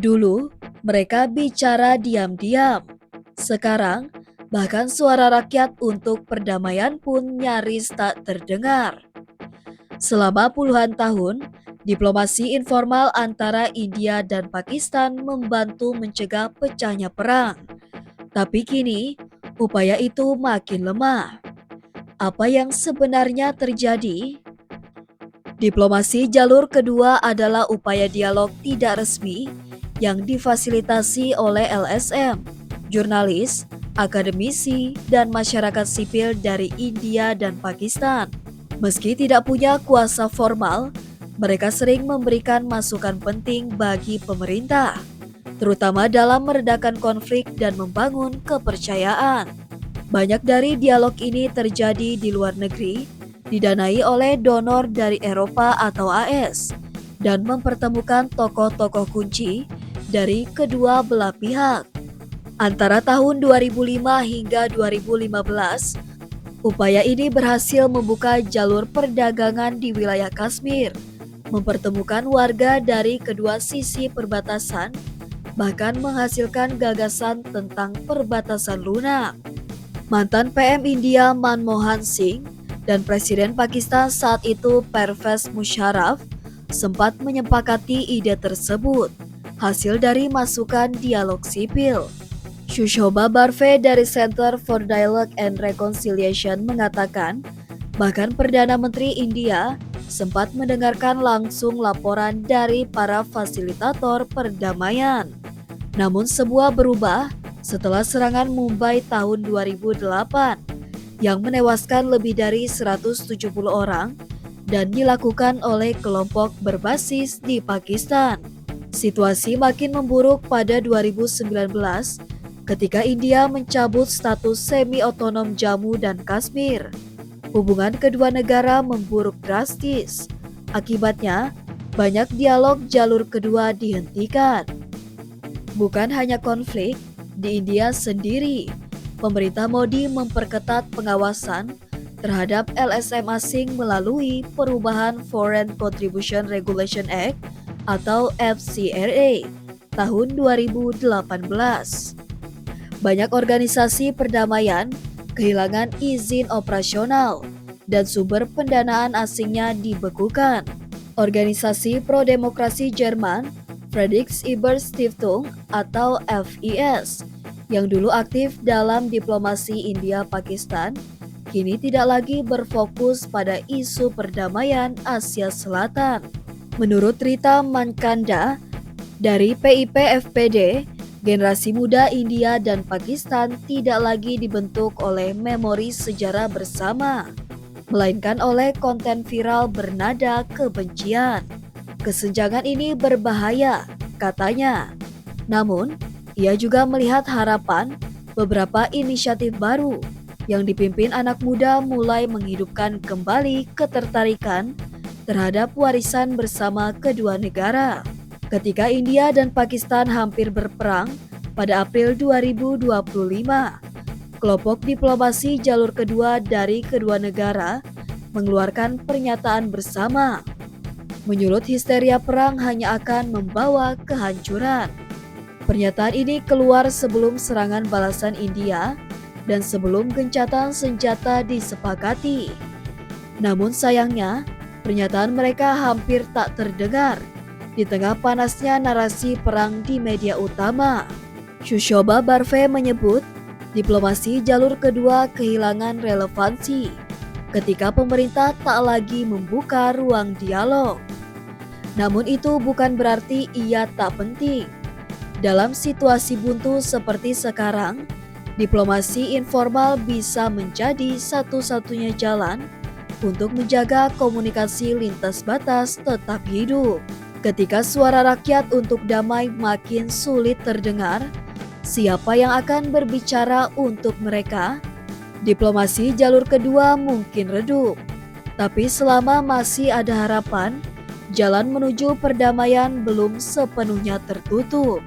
Dulu, mereka bicara diam-diam. Sekarang, bahkan suara rakyat untuk perdamaian pun nyaris tak terdengar. Selama puluhan tahun, diplomasi informal antara India dan Pakistan membantu mencegah pecahnya perang. Tapi kini, upaya itu makin lemah. Apa yang sebenarnya terjadi? Diplomasi jalur kedua adalah upaya dialog tidak resmi yang difasilitasi oleh LSM, jurnalis, akademisi, dan masyarakat sipil dari India dan Pakistan. Meski tidak punya kuasa formal, mereka sering memberikan masukan penting bagi pemerintah, terutama dalam meredakan konflik dan membangun kepercayaan. Banyak dari dialog ini terjadi di luar negeri, didanai oleh donor dari Eropa atau AS, dan mempertemukan tokoh-tokoh kunci dari kedua belah pihak. Antara tahun 2005 hingga 2015, upaya ini berhasil membuka jalur perdagangan di wilayah Kashmir, mempertemukan warga dari kedua sisi perbatasan, bahkan menghasilkan gagasan tentang perbatasan lunak. Mantan PM India Manmohan Singh dan Presiden Pakistan saat itu Pervez Musharraf sempat menyepakati ide tersebut, hasil dari masukan dialog sipil. Sushobha Barve dari Center for Dialogue and Reconciliation mengatakan, bahkan Perdana Menteri India sempat mendengarkan langsung laporan dari para fasilitator perdamaian. Namun semua berubah setelah serangan Mumbai tahun 2008 yang menewaskan lebih dari 170 orang dan dilakukan oleh kelompok berbasis di Pakistan. Situasi makin memburuk pada 2019 ketika India mencabut status semi-otonom Jammu dan Kashmir. Hubungan kedua negara memburuk drastis. Akibatnya, banyak dialog jalur kedua dihentikan. Bukan hanya konflik, di India sendiri, pemerintah Modi memperketat pengawasan terhadap LSM asing melalui perubahan Foreign Contribution Regulation Act atau FCRA tahun 2018. Banyak organisasi perdamaian kehilangan izin operasional dan sumber pendanaan asingnya dibekukan. Organisasi pro-demokrasi Jerman, Friedrich-Ebert-Stiftung atau FIS, yang dulu aktif dalam diplomasi India-Pakistan, kini tidak lagi berfokus pada isu perdamaian Asia Selatan. Menurut Rita Mankanda dari PIP-FPD, generasi muda India dan Pakistan tidak lagi dibentuk oleh memori sejarah bersama, melainkan oleh konten viral bernada kebencian. Kesenjangan ini berbahaya, katanya. Namun, ia juga melihat harapan beberapa inisiatif baru yang dipimpin anak muda mulai menghidupkan kembali ketertarikan terhadap warisan bersama kedua negara. Ketika India dan Pakistan hampir berperang pada April 2025, kelompok diplomasi jalur kedua dari kedua negara mengeluarkan pernyataan bersama. Menyulut histeria perang hanya akan membawa kehancuran. Pernyataan ini keluar sebelum serangan balasan India dan sebelum gencatan senjata disepakati. Namun sayangnya, pernyataan mereka hampir tak terdengar di tengah panasnya narasi perang di media utama. Sushobha Barve menyebut, diplomasi jalur kedua kehilangan relevansi ketika pemerintah tak lagi membuka ruang dialog. Namun itu bukan berarti ia tak penting. Dalam situasi buntu seperti sekarang, diplomasi informal bisa menjadi satu-satunya jalan untuk menjaga komunikasi lintas batas tetap hidup. Ketika suara rakyat untuk damai makin sulit terdengar, siapa yang akan berbicara untuk mereka? Diplomasi jalur kedua mungkin redup, tapi selama masih ada harapan, jalan menuju perdamaian belum sepenuhnya tertutup.